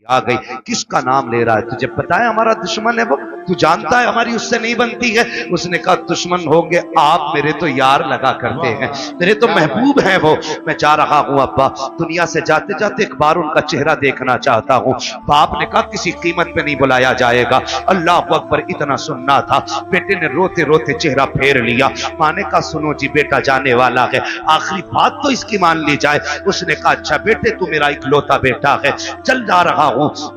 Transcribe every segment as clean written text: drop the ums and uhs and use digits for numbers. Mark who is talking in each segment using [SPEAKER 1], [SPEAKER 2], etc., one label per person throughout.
[SPEAKER 1] आ गई, किसका नाम ले रहा है? तुझे पता है हमारा दुश्मन है वो, तू जानता है हमारी उससे नहीं बनती है। उसने कहा दुश्मन होंगे आप, मेरे तो यार लगा करते हैं, मेरे तो महबूब हैं वो। मैं जा रहा हूं अब्बा, दुनिया से जाते जाते एक बार उनका चेहरा देखना चाहता हूं। बाप ने कहा किसी कीमत पे नहीं बुलाया जाएगा। अल्लाह अकबर, इतना सुनना था। बेटे ने रोते रोते चेहरा फेर लिया। माँ ने कहा सुनो जी, बेटा जाने वाला है, आखिरी बात तो इसकी मान ली जाए। उसने कहा अच्छा बेटे, तू मेरा इकलौता बेटा है, चल जा रहा हूं।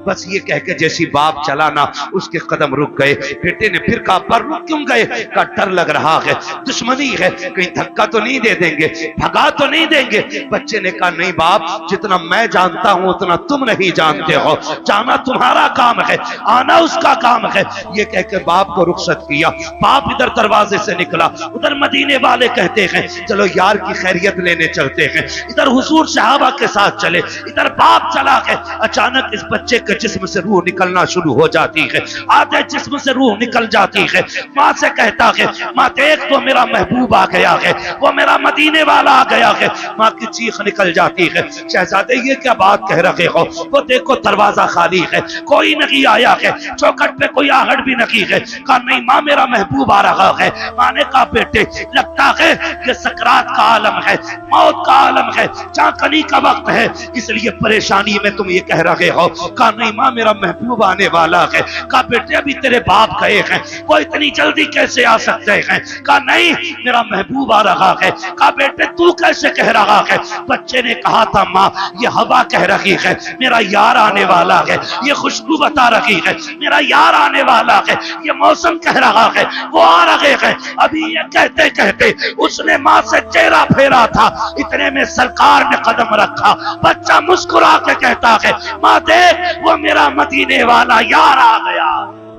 [SPEAKER 1] बस ये कह के जैसी बाप चला ना, उसके कदम रुक गए। बेटे ने फिर कहा पर रुक क्यों गए? का डर लग रहा है, दुश्मनी है, कहीं धक्का तो नहीं दे देंगे, भगा तो नहीं देंगे। बच्चे ने कहा नहीं बाप, जितना मैं जानता हूं उतना तुम नहीं जानते हो, जाना तुम्हारा काम है, आना उसका काम है। ये कह के बाप को रुखसत किया। बाप इधर दरवाजे से निकला, उधर मदीने वाले कहते हैं चलो यार की खैरियत लेने चलते हैं। इधर हुजूर सहाबा के साथ चले, इधर बाप चला गया। अचानक इस बच्चे के जिस्म से रूह निकलना शुरू हो जाती है, आधे जिस्म से रूह निकल जाती है। माँ से कहता है माँ देख तो मेरा महबूब आ गया है, वो मेरा मदीने वाला आ गया है। माँ की चीख निकल जाती है, शहजादे ये क्या बात कह रहे हो? वो देखो दरवाजा खाली है, कोई नहीं आया है, चौखट पे कोई आहट भी नहीं है। कहा नहीं माँ, मेरा महबूब आ रहा है। माँ ने कहा बेटे लगता है कि सकरात का आलम है, मौत का आलम है, चाकनी का वक्त है, इसलिए परेशानी में तुम ये कह रहे हो। कहा नहीं माँ, मेरा महबूब आने वाला है। कहा बेटे अभी तेरे बाप गए हैं, वो इतनी जल्दी कैसे आ सकते हैं? कहा नहीं, मेरा महबूब आ रहा है। कहा बेटे तू कैसे कह रहा है? बच्चे ने कहा था माँ, ये हवा कह रही है मेरा यार आने वाला है, ये खुशबू बता रही है मेरा यार आने वाला है, ये मौसम कह रहा है वो आ रहे हैं। अभी ये कहते कहते उसने माँ से चेहरा फेरा था, इतने में सरकार ने कदम रखा। बच्चा मुस्कुरा के कहता है माँ देख वो मेरा मदीने वाला यार आ गया।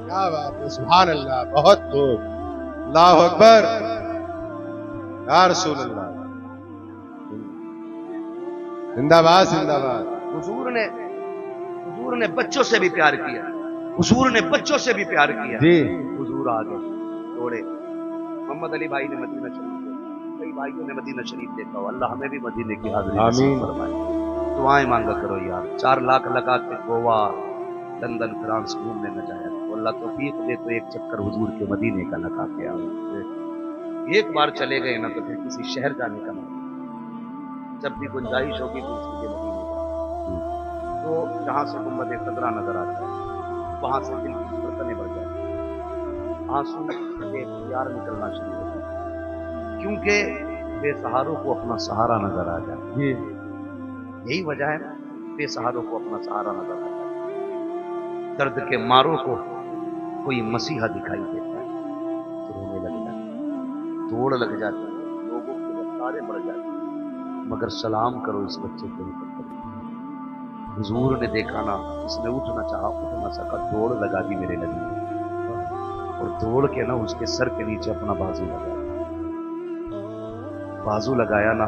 [SPEAKER 2] क्या बात है, सुभान अल्लाह, बहुत खूब, अल्लाह अकबर, या रसूल अल्लाह, जिंदाबाद जिंदाबाद।
[SPEAKER 1] हुजूर ने बच्चों से भी प्यार किया, हुजूर ने बच्चों से भी प्यार किया
[SPEAKER 2] जी।
[SPEAKER 1] हुजूर आ गए थोड़े। मोहम्मद अली भाई ने मदीना शरीफ देखा, कई भाइयों ने मदीना शरीफ देखा, अल्लाह हमें भी मदीने की हाज़िरी नसीब फरमाए। दुआएं मांगा करो यार, 4 लाख लगा के गोवा लंदन फ्रांस घूमने न जाया तो अल्लाह तौफीक दे तो एक चक्कर हुजूर के मदीने का लगा के आओ। एक बार चले गए ना तो फिर किसी शहर जाने का मन, जब भी गुंजाइश होगी तो उसके मदीने का, तो जहाँ से गुम्बद खजरा नजर आता है वहां से दिल की धड़कनें बढ़ जाती हैं, आंसू प्यार निकलना शुरू होता है, क्योंकि बेसहारों को अपना सहारा नजर आ जाए। यही वजह है ना, बेसहारों को अपना सहारा नजर आता है। दर्द के मारों को कोई मसीहा दिखाई देता है तो रोने लग जाता है, दौड़ लग जाती है, लोगों की रफ्तारें बढ़ जाती है। मगर सलाम करो इस बच्चे को ऊपर करो। हुजूर ने देखा ना, इसने उठना चाहा, उठ ना सका, दौड़ लगा दी मेरे नबी ने, और दौड़ के ना उसके सर के नीचे अपना बाजू लगाया। बाजू लगाया ना,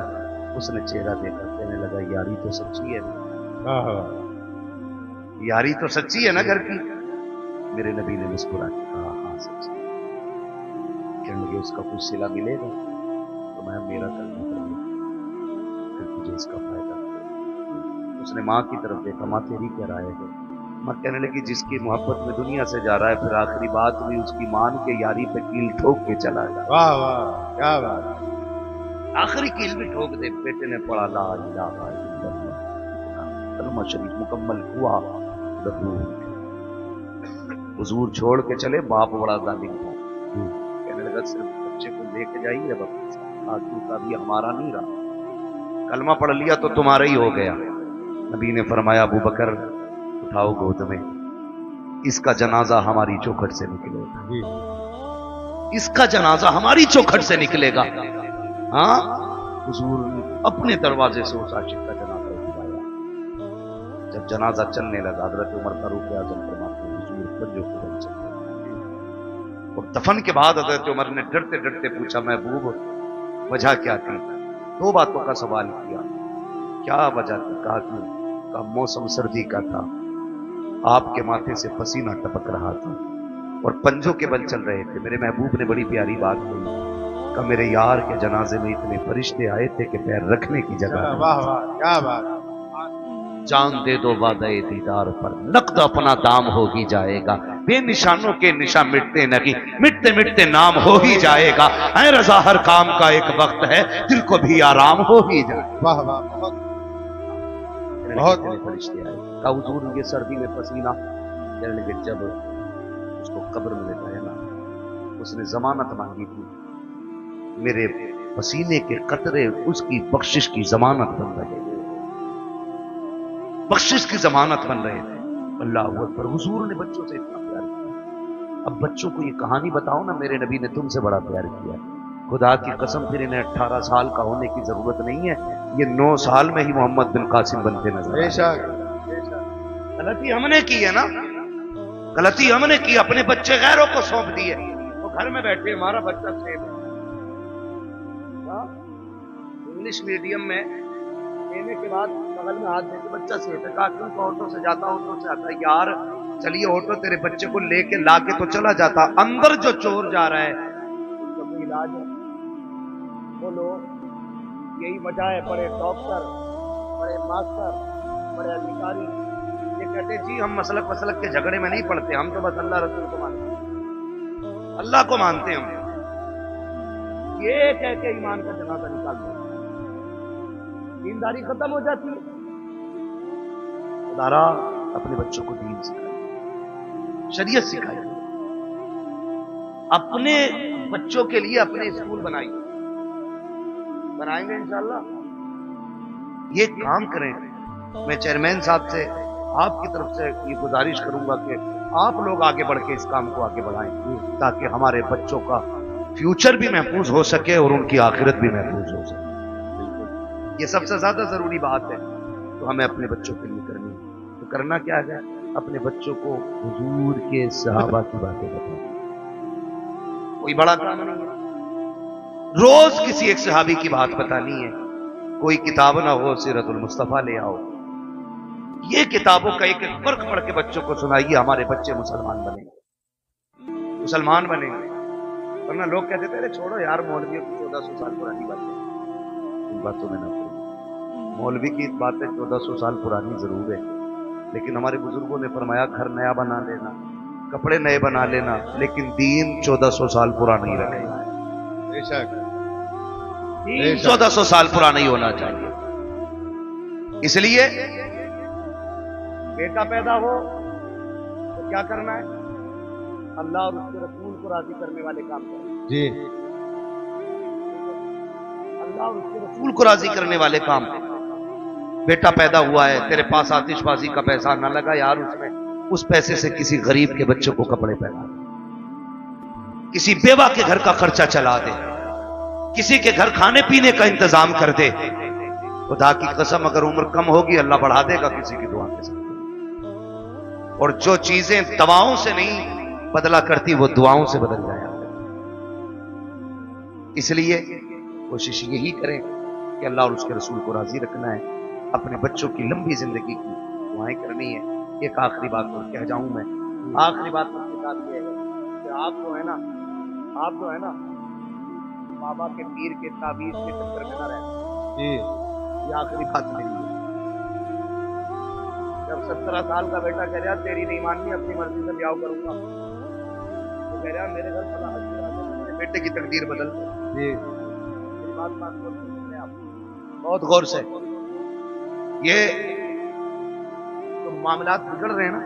[SPEAKER 1] उसने चेहरा देखा, कहने लगा यारी तो सच्ची है ना, यारी तो सच्ची है ना घर की? मेरे नबी ने मुस्कुरा के कहा हाँ सच्ची। कहने लगे उसका कुछ सिला मिलेगा? तो मैं मेरा करना पड़ेगा, फिर तुझे इसका फायदा। उसने माँ की तरफ देखा, माँ तेरी क्या राय है? माँ कहने लगी जिसकी मोहब्बत में दुनिया से जा रहा है, फिर आखिरी बात हुई उसकी मान के यारी पे कील ठोक के चला गया।
[SPEAKER 2] वाह वाह, क्या बात,
[SPEAKER 1] आखिरी कील भी ठोक दे। बेटे ने पढ़ा ला इलाहा इल्लल्लाह, कलमा शरीफ मुकम्मल हुआ। हुजूर छोड़ के चले, बाप बड़ा जालिम था, कहने लगा सिर्फ बच्चे को लेके जाइए, आदमी का भी हमारा नहीं रहा, कलमा पढ़ लिया तो तुम्हारा ही हो गया। नबी ने फरमाया अबू बकर उठाओ गोद में, इसका जनाजा हमारी चौखट से निकलेगा, इसका जनाजा हमारी चौखट से निकलेगा। हाँ, हुजूर ने अपने दरवाजे से उस आशिक का जनाजा उठाया। जब जनाजा चलने लगा, हज़रत उमर फारूक आज़म फरमाते हैं हुजूर पंजों को बच चले, और दफन के बाद हज़रत उमर ने डरते डरते पूछा महबूब वजह क्या थी? 2 बातों का सवाल किया, क्या वजह थी? कहा क्यों? कहा मौसम सर्दी का था, आपके माथे से पसीना टपक रहा था और पंजों के बल चल रहे थे। मेरे महबूब ने बड़ी प्यारी बात कही, का मेरे यार के जनाजे में इतने फरिश्ते आए थे कि पैर रखने की जगह।
[SPEAKER 2] वाह वाह, क्या बात,
[SPEAKER 1] جان دے دو وعدے دیدار پر، نقد اپنا دام ہو ہی جائے گا، بے نشانوں کے نشان مٹتے نہیں، مٹتے مٹتے نام ہو ہی جائے گا، اے رضا ہر کام کا ایک وقت ہے، دل کو بھی آرام ہو ہی جائے گا۔
[SPEAKER 2] واہ واہ، بہت
[SPEAKER 1] فرشتے آئے کہا حضور یہ سردی میں پسینہ، کہنے لگے جب اس کو قبر میں لٹایا نا، اس نے ضمانت مانگی تھی، میرے پسینے کے قطرے اس کی بخشش کی ضمانت بن رہے تھے، بخشش کی ضمانت بن رہے تھے۔ اللہ اکبر، حضور نے بچوں سے اتنا پیار کیا۔ اب بچوں کو یہ کہانی بتاؤ نا، میرے نبی نے تم سے بڑا پیار کیا، خدا کی قسم پھر انہیں 18 سال کا ہونے کی ضرورت نہیں ہے، یہ 9 سال میں ہی محمد بن قاسم بنتے نظر
[SPEAKER 2] بے
[SPEAKER 1] آئے۔
[SPEAKER 2] شک،
[SPEAKER 1] غلطی ہم نے کی ہے نا، غلطی ہم نے کی، اپنے بچے غیروں کو سونپ دیے، وہ گھر میں بیٹھے ہمارا بچہ سیف ہے۔ انگلش میڈیم میں لینے کے بعد بغل میں ہاتھ دے کے بچہ سیف ہے، کہا کیوں کہ آٹو سے جاتا، آٹو سے آتا، یار چلیے آٹو تیرے بچے کو لے کے لا کے تو چلا جاتا، اندر جو چور جا رہا ہے اس کا کوئی علاج ہے؟ بولو، یہی وجہ ہے بڑے ڈاکٹر، بڑے ماسٹر، بڑے ادھیکاری یہ کہتے جی ہم مسلک کے جھگڑے میں نہیں پڑتے، ہم تو بس اللہ رسول کو مانتے ہیں، اللہ کو مانتے ہیں ہم، یہ کہہ کے ایمان کا جنازہ نکال دیں، دینداری ختم ہو جاتی ہے۔ خدا اپنے بچوں کو دین سکھائے، شریعت سکھائے، اپنے بچوں کے لیے اپنے اسکول بنائیے، بنائیں گے انشاءاللہ، یہ کام کریں۔ میں چیئرمین صاحب سے آپ کی طرف سے یہ گزارش کروں گا کہ آپ لوگ آگے بڑھ کے اس کام کو آگے بڑھائیں تاکہ ہمارے بچوں کا فیوچر بھی محفوظ ہو سکے اور ان کی آخرت بھی محفوظ ہو سکے۔ یہ سب سے زیادہ ضروری بات ہے تو ہمیں اپنے بچوں کے لیے کرنی ہے۔ تو کرنا کیا ہے؟ اپنے بچوں کو حضور کے صحابہ کی باتیں بتانا، کوئی بڑا کام نہیں ہے، روز کسی ایک صحابی کی بات بتانی ہے، کوئی کتاب نہ ہو سیرت المصطفیٰ لے آؤ، یہ کتابوں کا ایک ایک فرق پڑھ کے بچوں کو سنائیے، ہمارے بچے مسلمان بنیں گے، مسلمان بنیں گے۔ ورنہ لوگ کہتے تھے ارے چھوڑو یار مولویوں کی 1400 سال پرانی باتیں، ان باتوں میں نہ پڑو، مولوی کی باتیں 1400 سال پرانی ضرور ہے، لیکن ہمارے بزرگوں نے فرمایا گھر نیا بنا لینا، کپڑے نئے بنا لینا، لیکن دین 1400 سال پرانا نہیں رکھنا،
[SPEAKER 2] بے شک،
[SPEAKER 1] دین 1400 سال پرانا نہیں ہونا چاہیے۔ اس لیے بیٹا پیدا ہو تو کیا کرنا ہے؟ اللہ اور اس کے رسول کو راضی کرنے والے کام کریں،
[SPEAKER 2] جی،
[SPEAKER 1] اللہ اور اس کے رسول کو راضی کرنے والے کام کریں۔ بیٹا پیدا ہوا ہے، تیرے پاس آتش بازی کا پیسہ نہ لگا یار، اس پیسے سے کسی غریب کے بچوں کو کپڑے پہنا دے، کسی بیوہ کے گھر کا خرچہ چلا دے، کسی کے گھر کھانے پینے کا انتظام کر دے، خدا کی قسم اگر عمر کم ہوگی اللہ بڑھا دے گا کسی کی دعا کے ساتھ۔ اور جو چیزیں دواؤں سے نہیں بدلا کرتی وہ دعاؤں سے بدل جایا۔ اس لیے کوشش یہی کریں کہ اللہ اور اس کے رسول کو راضی رکھنا ہے، اپنے بچوں کی لمبی زندگی کی دعائیں کرنی ہے۔ ایک آخری بات اور کہہ جاؤں میں، آخری بات کے ساتھ یہ ہے کہ آپ جو ہے نا بابا کے پیر کے تعویذ کے چکر میں نہ رہنا،
[SPEAKER 2] جی،
[SPEAKER 1] یہ آخری بات میری ہے۔ جب 17 سال کا بیٹا کہہ رہا تیری نہیں ماننی اپنی مرضی سے بیاہ کروں گا، تو کہہ رہا میرے گھر فلاں میرے بیٹے کی تقدیر بدل دے،
[SPEAKER 2] جی،
[SPEAKER 1] میری بات مان کر سنیں آپ بہت غور سے، یہ تو معاملات بگڑ رہے ہیں نا،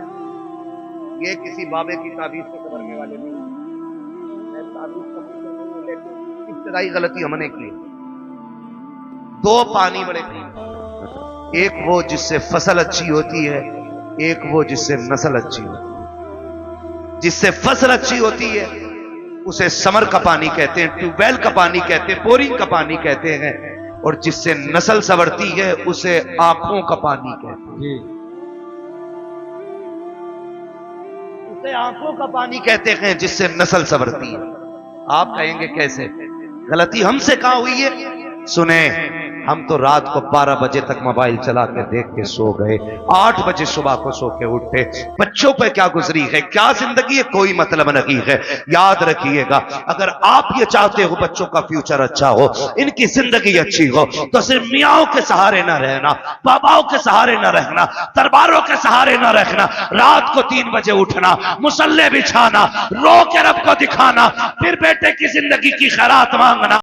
[SPEAKER 1] یہ کسی بابے کی تعویذ سے گزرنے والے نہیں، میں تعویذ کا مطلب نہیں ہوں، لیکن ابتدائی غلطی ہم نے کی، 2 پانی بڑے تھے، ایک وہ جس سے فصل اچھی ہوتی ہے، ایک وہ جس سے نسل اچھی ہوتی ہے۔ جس سے فصل اچھی ہوتی ہے اسے سمر کا پانی کہتے ہیں، ٹیوب ویل کا پانی کہتے ہیں، بورنگ کا پانی کہتے ہیں، اور جس سے نسل سنورتی ہے اسے آنکھوں کا پانی کہتے ہیں،
[SPEAKER 2] جی،
[SPEAKER 1] اسے آنکھوں کا پانی کہتے ہیں جس سے نسل سنورتی ہے۔ آپ کہیں گے کیسے؟ غلطی ہم سے کہاں ہوئی ہے؟ سنیں، हम तो रात को 12 बजे तक मोबाइल चला के देख के सो गए, 8 बजे सुबह को सो के उठे। बच्चों पे क्या गुजरी है, क्या जिंदगी है, कोई मतलब नहीं है। याद रखिएगा, अगर आप ये चाहते हो बच्चों का फ्यूचर अच्छा हो, इनकी जिंदगी अच्छी हो, तो सिर्फ मियाओं के सहारे न रहना, बाबाओं के सहारे न रहना, दरबारों के सहारे न रखना। रात को 3 बजे उठना, मुसल्ले बिछाना, रो के रब को दिखाना, फिर बेटे की जिंदगी की खैरात मांगना।